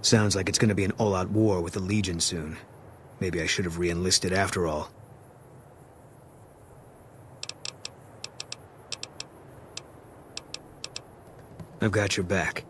Sounds like it's gonna be an all-out war with the Legion soon. Maybe I should have re-enlisted after all. I've got your back.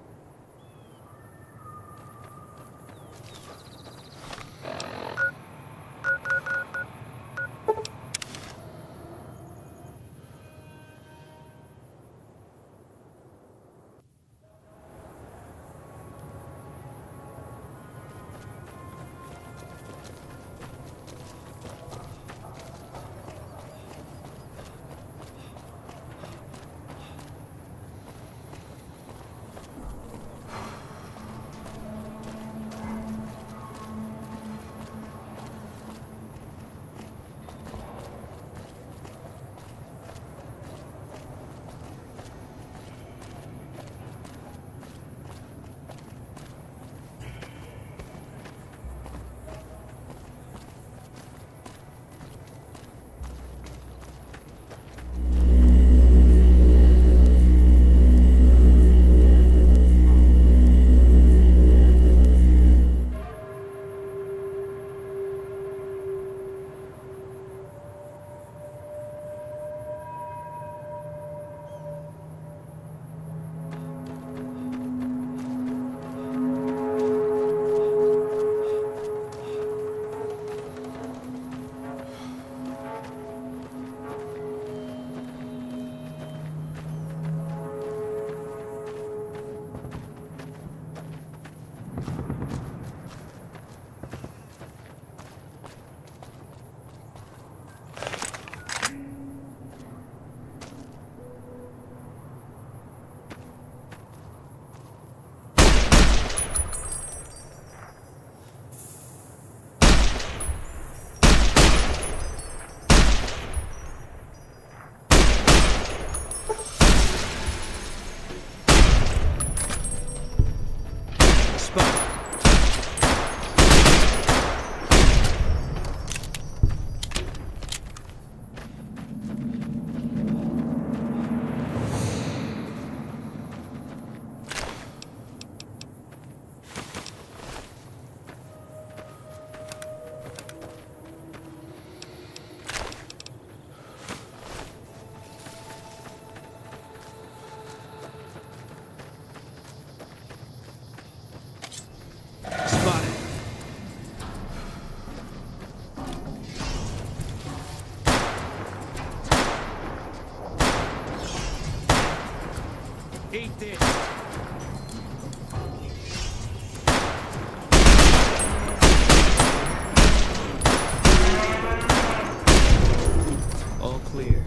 Eat this. All clear.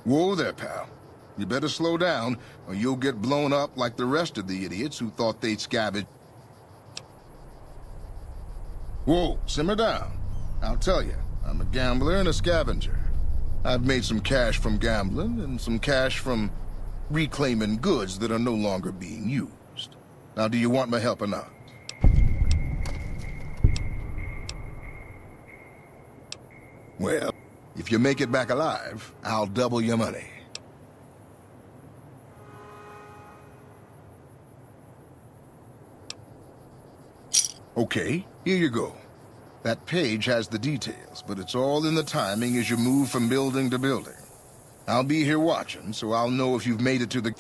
Whoa there, pal. You better slow down, or you'll get blown up like the rest of the idiots who thought they'd scavenge. Whoa, simmer down. I'll tell you, I'm a gambler and a scavenger. I've made some cash from gambling and some cash from reclaiming goods that are no longer being used. Now, do you want my help or not? Well, if you make it back alive, I'll double your money. Okay, here you go. That page has the details, but it's all in the timing as you move from building to building. I'll be here watching, so I'll know if you've made it to the...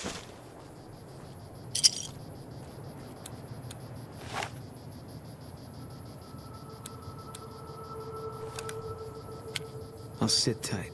I'll sit tight.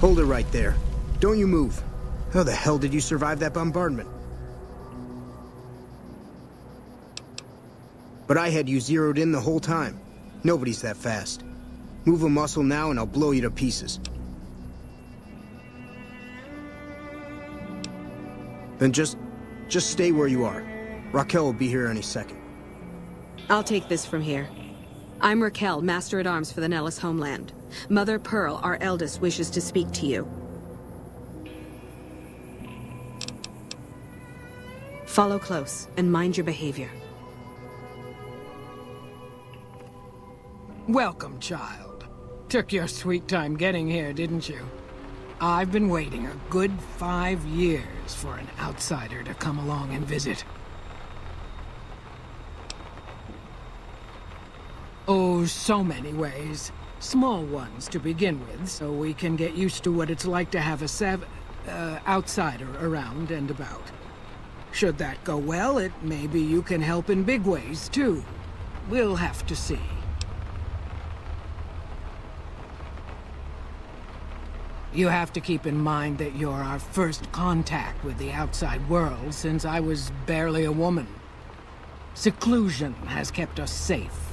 Hold it right there. Don't you move. How the hell did you survive that bombardment? But I had you zeroed in the whole time. Nobody's that fast. Move a muscle now and I'll blow you to pieces. Then just stay where you are. Raquel will be here any second. I'll take this from here. I'm Raquel, Master-at-Arms for the Nellis homeland. Mother Pearl, our eldest, wishes to speak to you. Follow close, and mind your behavior. Welcome, child. Took your sweet time getting here, didn't you? I've been waiting a good 5 years for an outsider to come along and visit. Oh, so many ways. Small ones to begin with, so we can get used to what it's like to have a outsider around and about. Should that go well, maybe you can help in big ways, too. We'll have to see. You have to keep in mind that you're our first contact with the outside world since I was barely a woman. Seclusion has kept us safe.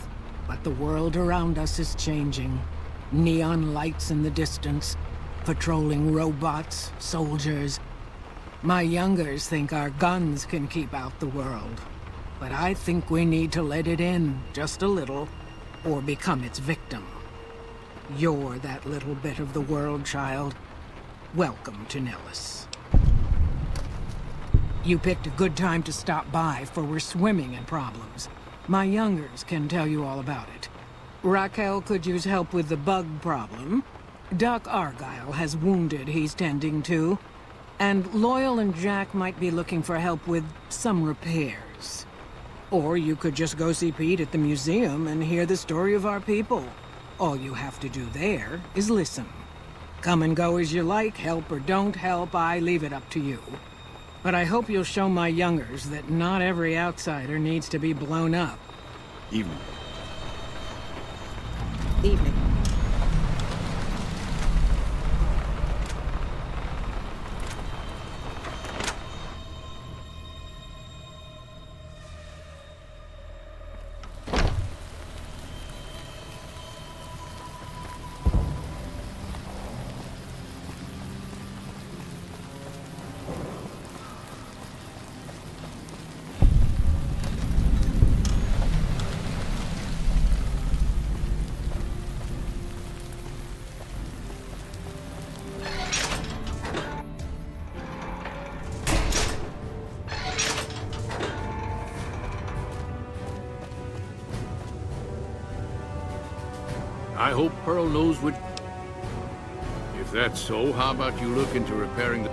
But the world around us is changing. Neon lights in the distance, patrolling robots, soldiers. My youngers think our guns can keep out the world. But I think we need to let it in, just a little, or become its victim. You're that little bit of the world, child. Welcome to Nellis. You picked a good time to stop by, for we're swimming in problems. My youngers can tell you all about it. Raquel could use help with the bug problem. Doc Argyle has wounded he's tending to. And Loyal and Jack might be looking for help with some repairs. Or you could just go see Pete at the museum and hear the story of our people. All you have to do there is listen. Come and go as you like, help or don't help, I leave it up to you. But I hope you'll show my youngers that not every outsider needs to be blown up. Evening. Evening. I hope Pearl knows what... If that's so, how about you look into repairing the...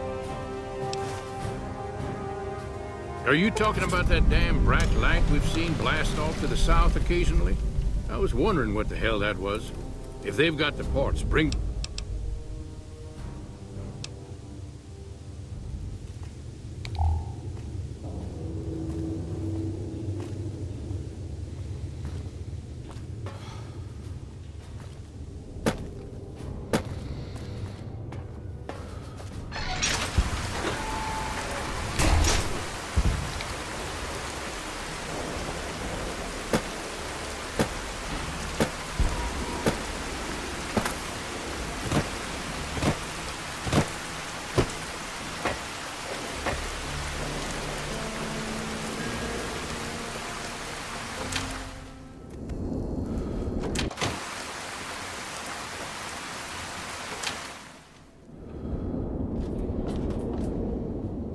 Are you talking about that damn bright light we've seen blast off to the south occasionally? I was wondering what the hell that was. If they've got the parts, bring...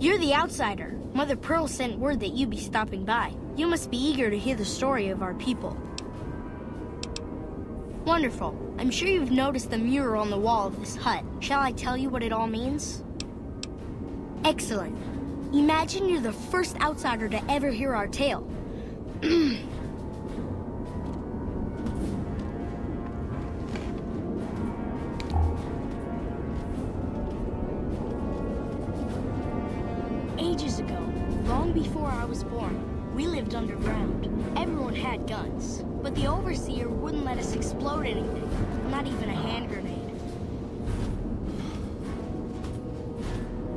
You're the outsider. Mother Pearl sent word that you'd be stopping by. You must be eager to hear the story of our people. Wonderful. I'm sure you've noticed the mural on the wall of this hut. Shall I tell you what it all means? Excellent. Imagine you're the first outsider to ever hear our tale. Ages ago, long before I was born, we lived underground. Everyone had guns, but the Overseer wouldn't let us explode anything, not even a hand grenade.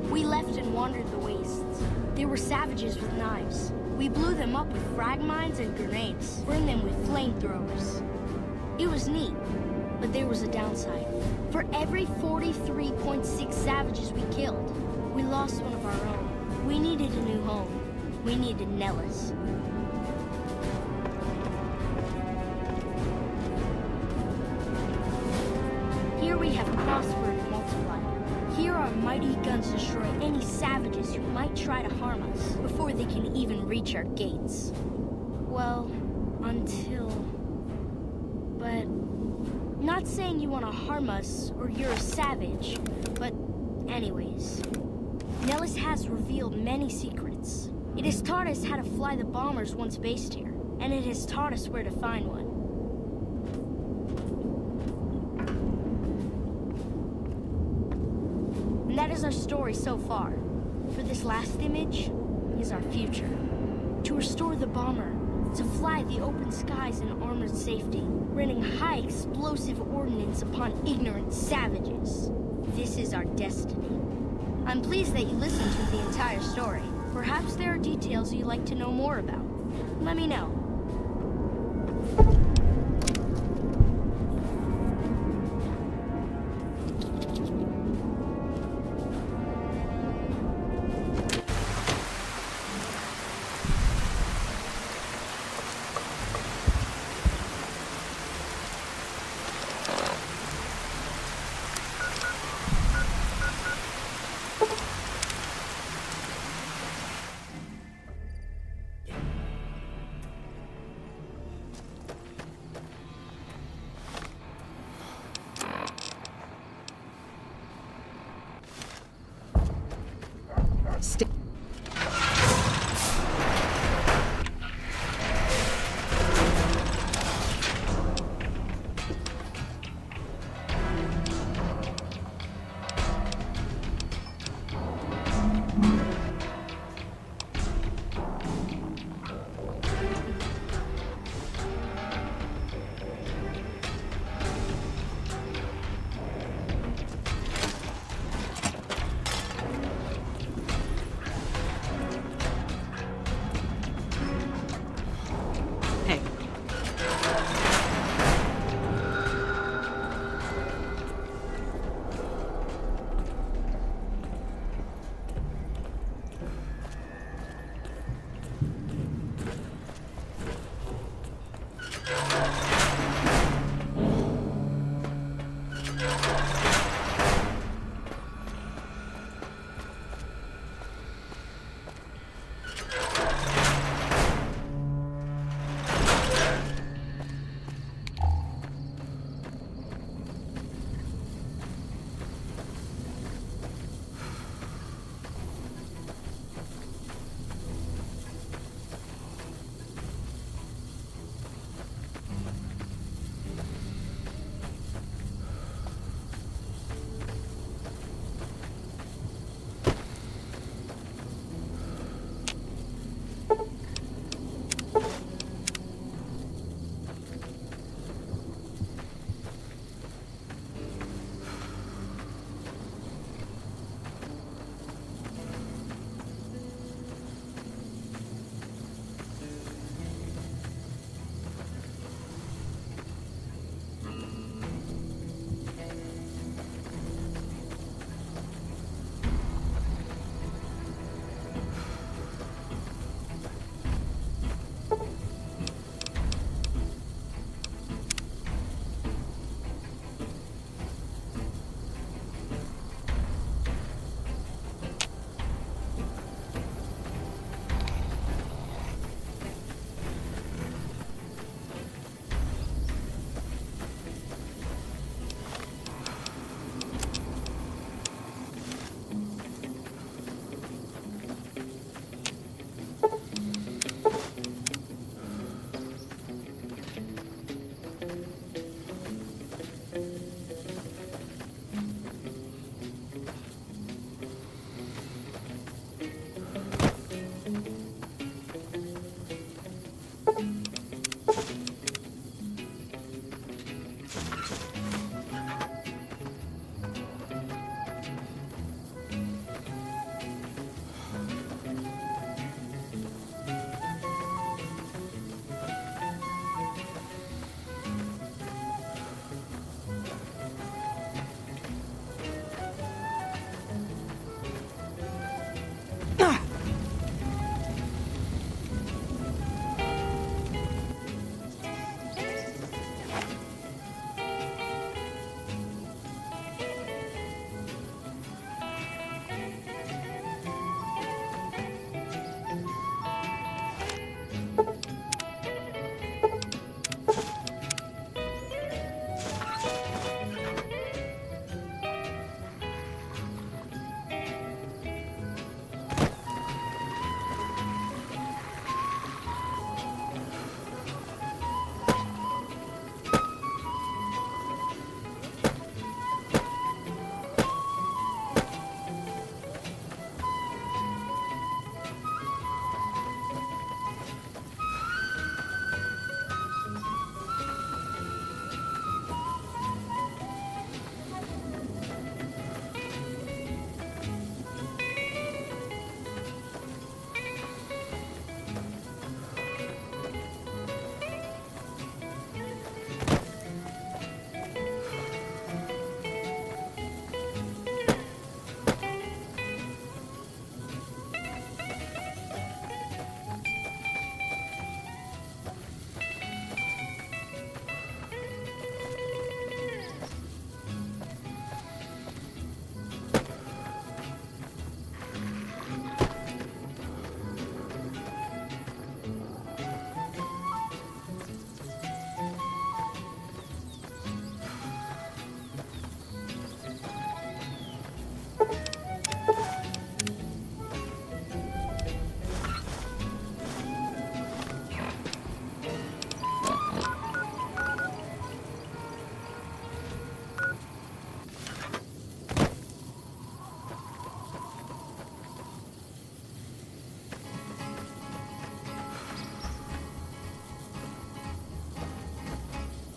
We left and wandered the wastes. There were savages with knives. We blew them up with frag mines and grenades, burned them with flamethrowers. It was neat, but there was a downside. For every 43.6 savages we killed, we lost one of our own. We needed a new home. We needed Nellis. Here we have prospered and multiplied. Here our mighty guns destroy any savages who might try to harm us before they can even reach our gates. Well, until... But... Not saying you want to harm us or you're a savage, but anyways... Nellis has revealed many secrets. It has taught us how to fly the bombers once based here, and it has taught us where to find one. And that is our story so far. For this last image is our future. To restore the bomber, to fly the open skies in armored safety, raining high explosive ordnance upon ignorant savages. This is our destiny. I'm pleased that you listened to the entire story. Perhaps there are details you'd like to know more about. Let me know.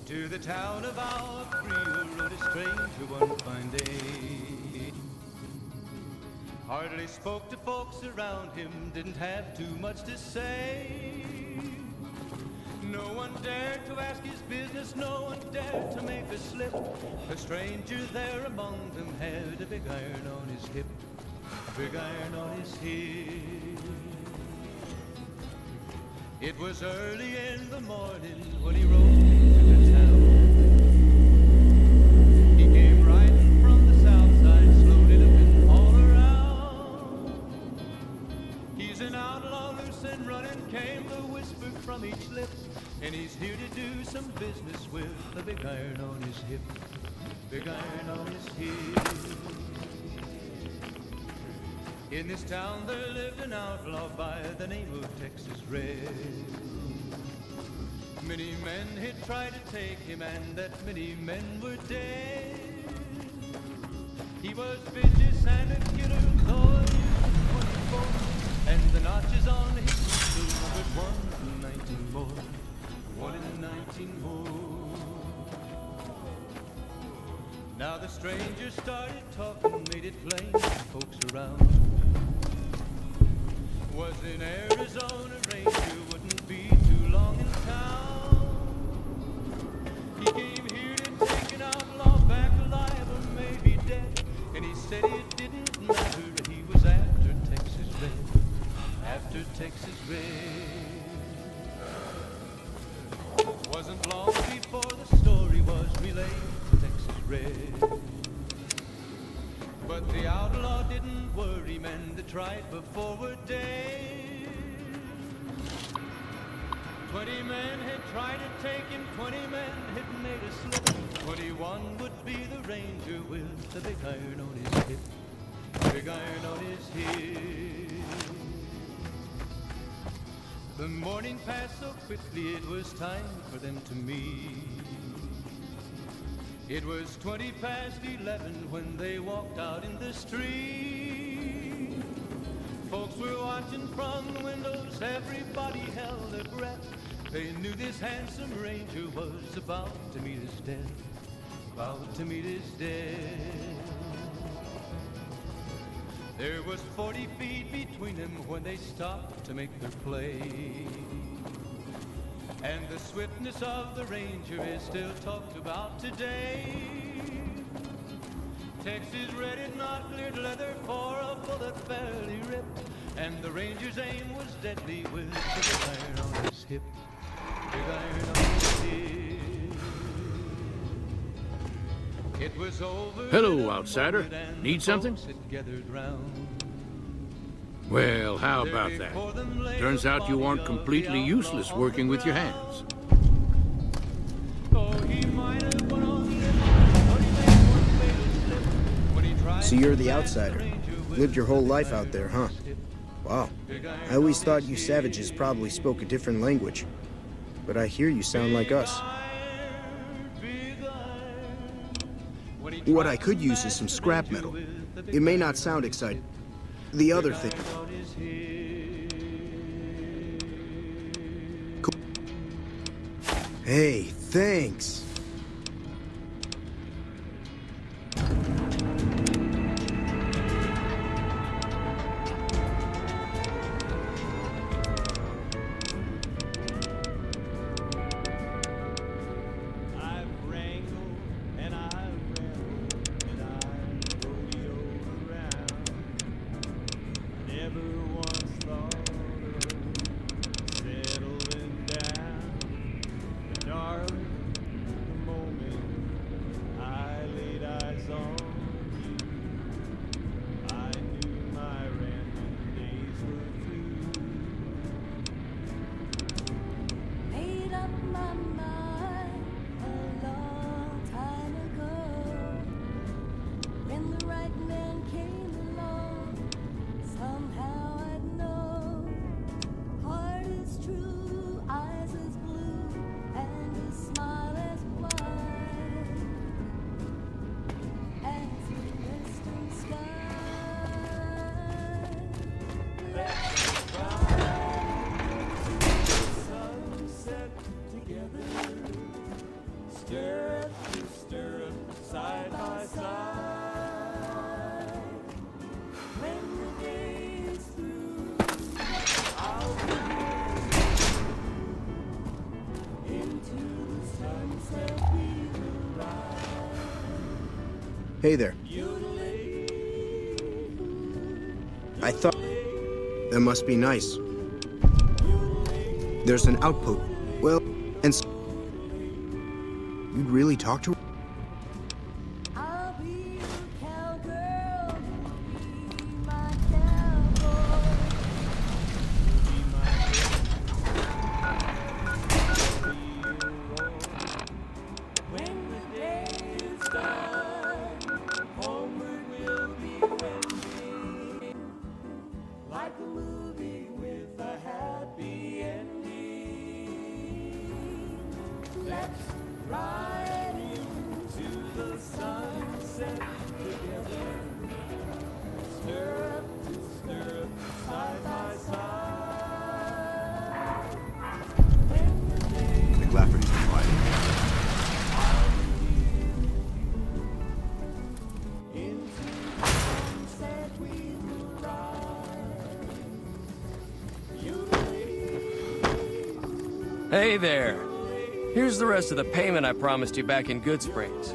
To the town of our Creel rode a stranger one fine day. Hardly spoke to folks around him, didn't have too much to say. No one dared to ask his business, no one dared to make a slip. A stranger there among them had a big iron on his hip, a big iron on his hip. It was early in the morning when he rode into town. He came riding from the south side, slowly looking all around. He's an outlaw, loose and running, came the whisper from each lip. And he's here to do some business with a big iron on his hip, big iron on his hip. In this town there lived an outlaw by the name of Texas Red. Many men had tried to take him, and that many men were dead. He was vicious and a killer, though he was 24, and the notches on his pistol was 1 in 19 more. 1 in 19 more. Now the stranger started talking, made it plain to folks around. Was in Arizona, ranger, wouldn't be too long in town. He came here to take an outlaw back alive or maybe dead. And he said it didn't matter, he was after Texas Red, after Texas Red. Wasn't long before the story was relayed to Texas Red. But the outlaw didn't worry, men that tried before were dead. 20 men had tried to take him, 20 men had made a slip. 21 would be the ranger with the big iron on his hip, big iron on his hip. The morning passed so quickly, it was time for them to meet. It was 20 past 11 when they walked out in the street. Folks were watching from the windows, everybody held their breath. They knew this handsome ranger was about to meet his death, about to meet his death. There was 40 feet between them when they stopped to make their play. And the swiftness of the ranger is still talked about today. Texas Red had not cleared leather for a bullet barely ripped. And the ranger's aim was deadly with the big iron on his hip, big iron on his hip. It was over. Hello, outsider. Need something? Well, how about that? Turns out you aren't completely useless working with your hands. So you're the outsider. Lived your whole life out there, huh? Wow. I always thought you savages probably spoke a different language. But I hear you sound like us. What I could use is some scrap metal. It may not sound exciting. The other thing... Cool. Hey, thanks. Stirrup to stirrup, side by side. When the day is through, I'll be into the sunset we will ride. Hey there. I thought... That must be nice. There's an outpost. Well, and... You'd really talk to her? I'll be your cowgirl, you'll be my cowboy. When the day is done, homeward we'll be wending, like a movie with a happy ending. Let's ride into the sunset together, stirrup to stirrup, side by side. When the day The Lafferty's been quiet. into the sunset we will ride. You Hey there. Here's the rest of the payment I promised you back in Good Springs.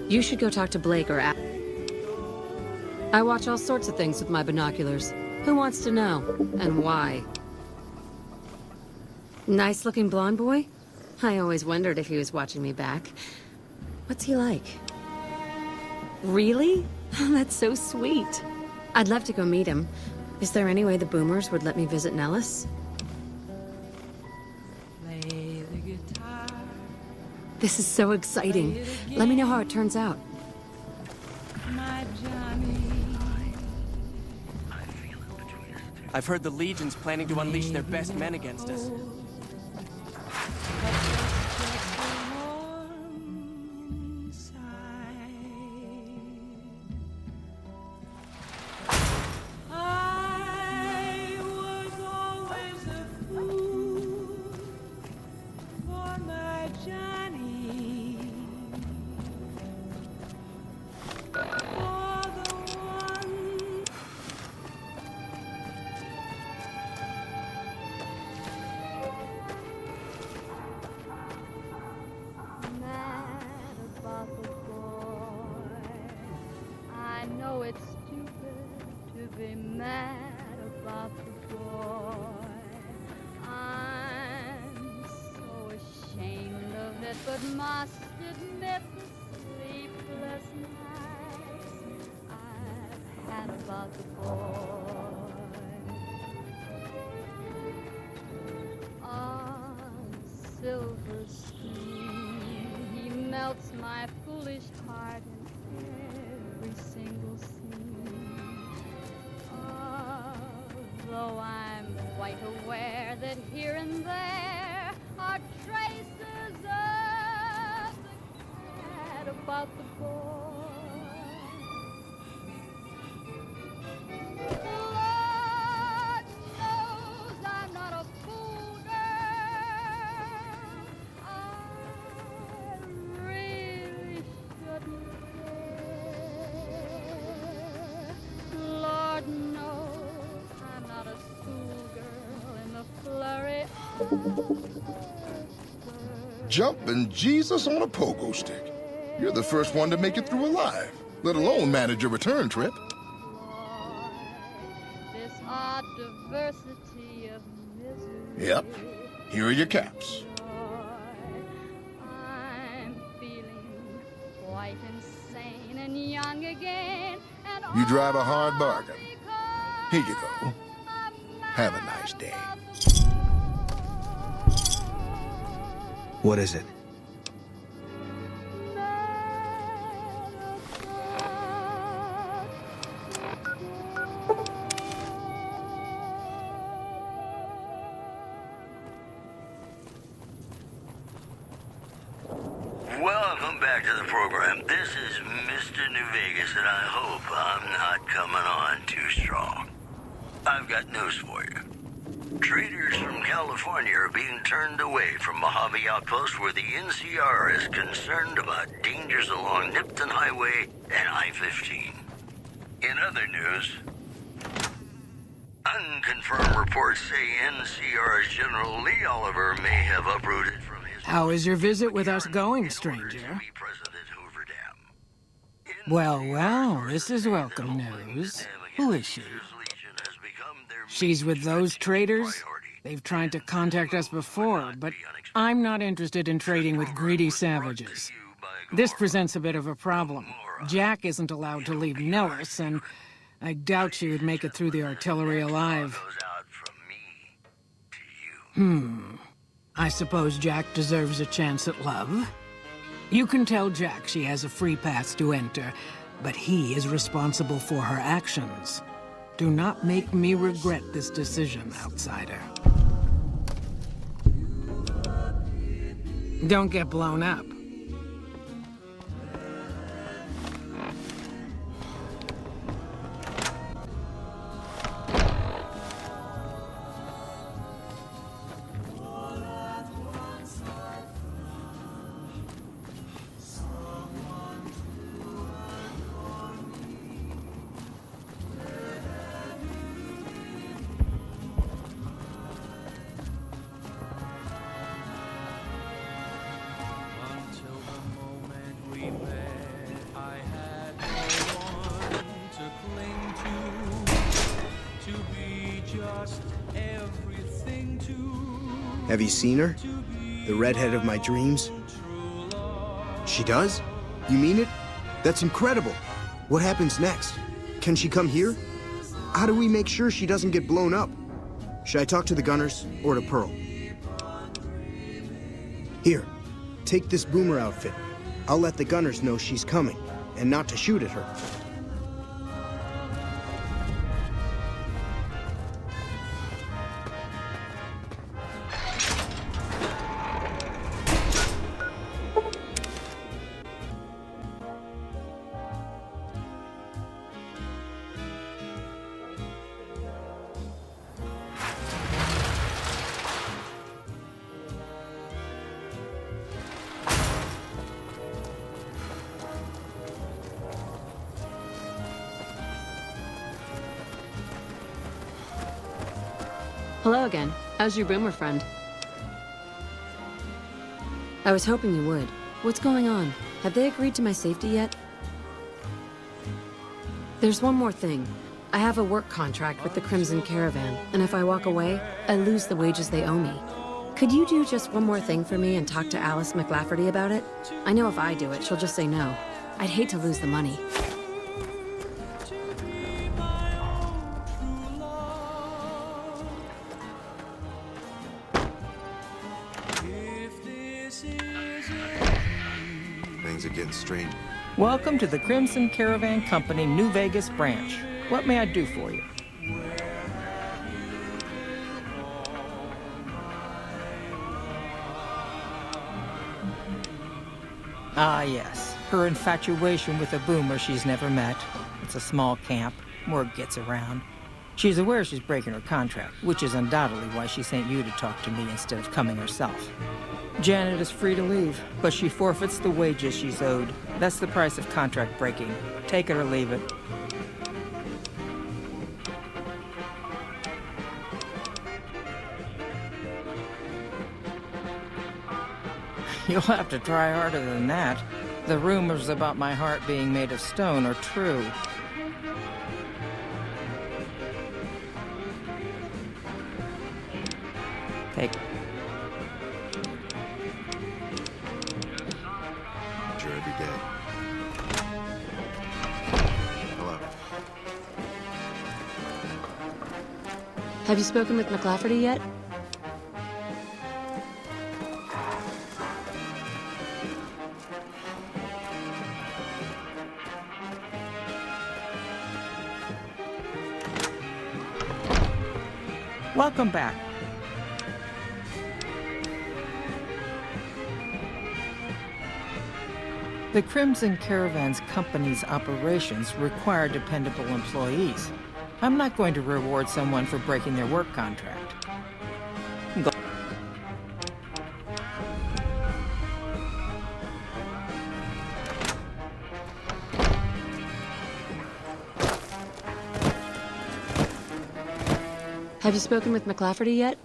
You should go talk to Blake or Al. I watch all sorts of things with my binoculars. Who wants to know? And why? Nice-looking blonde boy? I always wondered if he was watching me back. What's he like? Really? That's so sweet. I'd love to go meet him. Is there any way the Boomers would let me visit Nellis? Play the guitar. This is so exciting. Let me know how it turns out. My Johnny. I've heard the Legion's planning to unleash their best men against us. I was always a fool for my Johnny. For the one mad about the boy. I know it's stupid to be mad about the boy. I'm so ashamed of it, but must admit the sleepless nights I've had about the boy. On silver screen, he melts my foolish heart in every single scene. Although I'm quite aware that here and there are traces of the cat about the boy. Lord knows I'm not a fool, girl. I really shouldn't care. Lord knows I'm not a schoolgirl in the flurry of Jumping Jesus on a pogo stick. You're the first one to make it through alive, let alone manage a return trip. this odd diversity of misery. Yep. Here are your caps. I'm feeling quite insane and young again. And You drive a hard all bargain. because Here you go. Have a nice day. What is it? Welcome back to the program. This This is Mr. New Vegas, and I hope I'm not coming on too strong. I've got news for you. Traders from California are being turned away from Mojave Outpost where the NCR is concerned about dangers along Nipton Highway and I-15. In other news, unconfirmed reports say NCR's General Lee Oliver may have uprooted from his... How is your visit with us going, stranger? Well, well, this is welcome news. Who is she? She's with those traders? They've tried to contact us before, but I'm not interested in trading with greedy savages. This presents a bit of a problem. Jack isn't allowed to leave Nellis, and I doubt she would make it through the artillery alive. I suppose Jack deserves a chance at love? You can tell Jack she has a free pass to enter, but he is responsible for her actions. Do not make me regret this decision, outsider. Don't get blown up. Have you seen her? The redhead of my dreams? She does? You mean it? That's incredible. What happens next? Can she come here? How do we make sure she doesn't get blown up? Should I talk to the gunners or to Pearl? Here, take this boomer outfit. I'll let the gunners know she's coming, and not to shoot at her. Hello again. How's your boomer friend? I was hoping you would. What's going on? Have they agreed to my safety yet? There's one more thing. I have a work contract with the Crimson Caravan, and if I walk away, I lose the wages they owe me. Could you do just one more thing for me and talk to Alice McLafferty about it? I know if I do it, she'll just say no. I'd hate to lose the money. Things are getting strange. Welcome to the Crimson Caravan Company New Vegas branch. What may I do for you? Ah, yes. Her infatuation with a boomer she's never met. It's a small camp. Word gets around. She's aware she's breaking her contract, which is undoubtedly why she sent you to talk to me instead of coming herself. Janet is free to leave, but she forfeits the wages she's owed. That's the price of contract breaking. Take it or leave it. You'll have to try harder than that. The rumors about my heart being made of stone are true. Take it. Every day. Hello. Have you spoken with McLafferty yet? Welcome back. The Crimson Caravan's company's operations require dependable employees. I'm not going to reward someone for breaking their work contract. Have you spoken with McLafferty yet?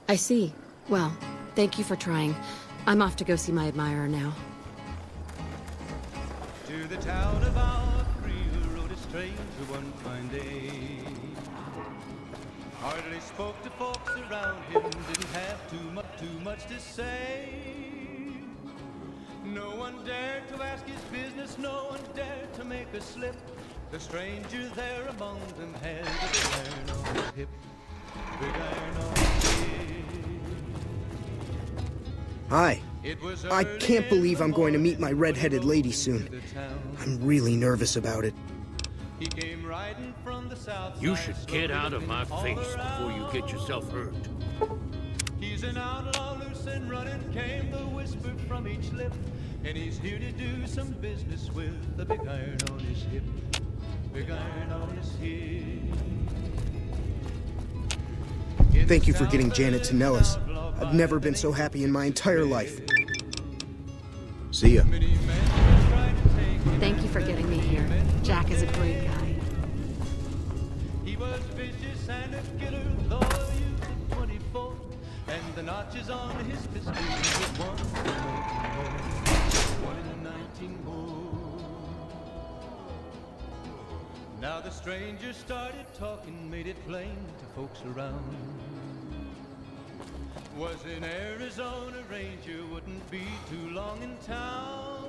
I see. Well, thank you for trying. I'm off to go see my admirer now. To the town of Alcree rode a stranger one fine day. Hardly spoke to folks around him, didn't have too much to say. No one dared to ask his business, no one dared to make a slip. The stranger there among them had a big iron on his hip, big iron on his hip. Hi. I can't believe I'm going to meet my red-headed lady soon. I'm really nervous about it. He came riding from the south. You should get out of my face before you get yourself hurt. He's an outlaw, loose and running, came the whisper from each lip. And he's here to do some business with the big iron on his hip, big iron on his hip. Thank you for getting Janet to Nellis. I've never been so happy in my entire life. See ya. Thank you for getting me here. Jack is a great guy. He was vicious and a killer, though he used a 24. And the notches on his pistol was one in 19 more. Now the stranger started talking, made it plain to folks around. Was in Arizona, Ranger wouldn't be too long in town.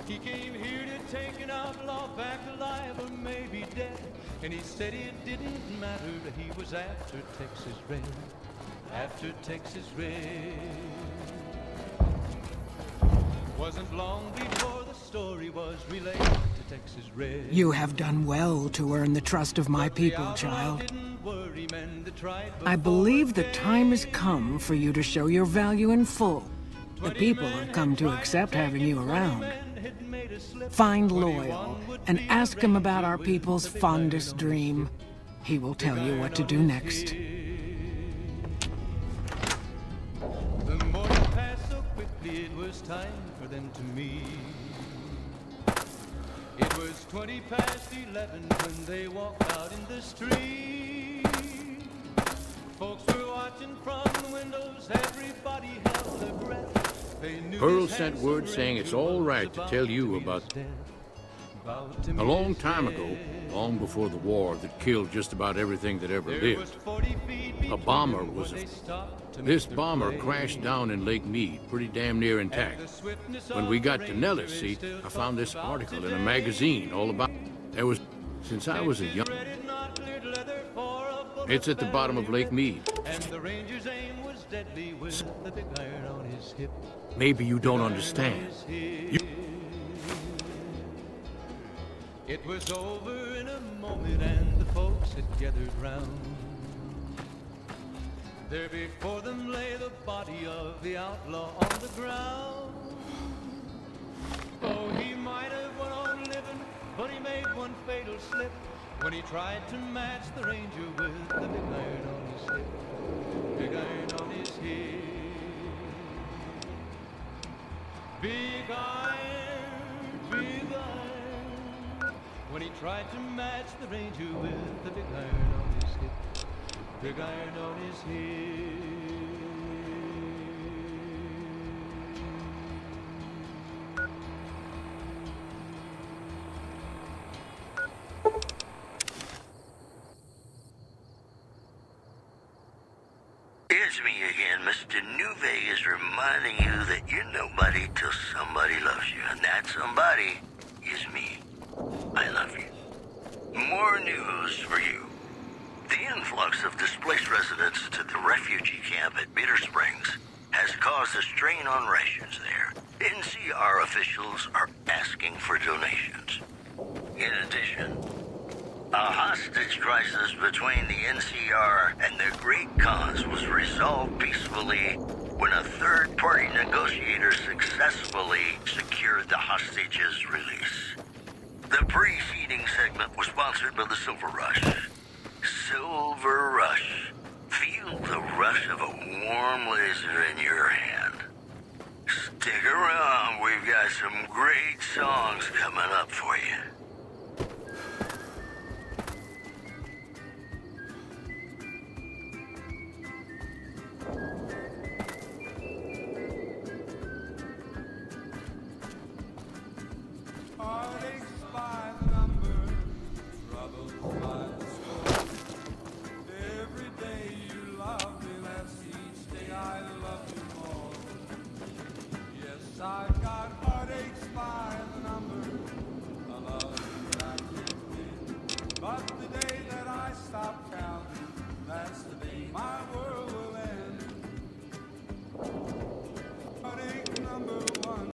He came here to take an outlaw back alive or maybe dead. And he said it didn't matter, he was after Texas Red, after Texas Red. Wasn't long before the story was relayed to Texas Red. You have done well to earn the trust of my people, child. I believe the time has come for you to show your value in full. The people have come to accept having you around. Find Loyal and ask him about our people's fondest dream. He will tell you what to do next. The morning passed so quickly, it was time for them to meet. It was 20 past 11 when they walked out in the street. Folks were watching from the windows, everybody held their breath. They knew Pearl sent word saying it's all right to tell you about a long time ago, long before the war that killed just about everything that ever lived. A bomber was This bomber crashed down in Lake Mead, pretty damn near intact. When we got to Nellis, see, I found this article in a magazine all about there was since I was a young. It's at the bottom of Lake Mead. Maybe you don't understand. It was over in a moment and the folks had gathered round. There before them lay the body of the outlaw on the ground. Oh, he might have went on living, but he made one fatal slip when he tried to match the ranger with the big iron on his hip. Big iron on his hip. Big iron, big iron. When he tried to match the ranger with the big iron on his hip. Big iron on his hip. It's me again, Mr. New Vegas, reminding you that you're nobody till somebody loves you, and that somebody is me. I love you. More news for you. The influx of displaced residents to the refugee camp at Bitter Springs has caused a strain on rations there. NCR officials are asking for donations. In addition, a hostage crisis between the NCR and their great cause was resolved peacefully when a third-party negotiator successfully secured the hostage's release. The preceding segment was sponsored by the Silver Rush. Silver Rush. Feel the rush of a warm laser in your hand. Stick around, we've got some great songs coming up for you.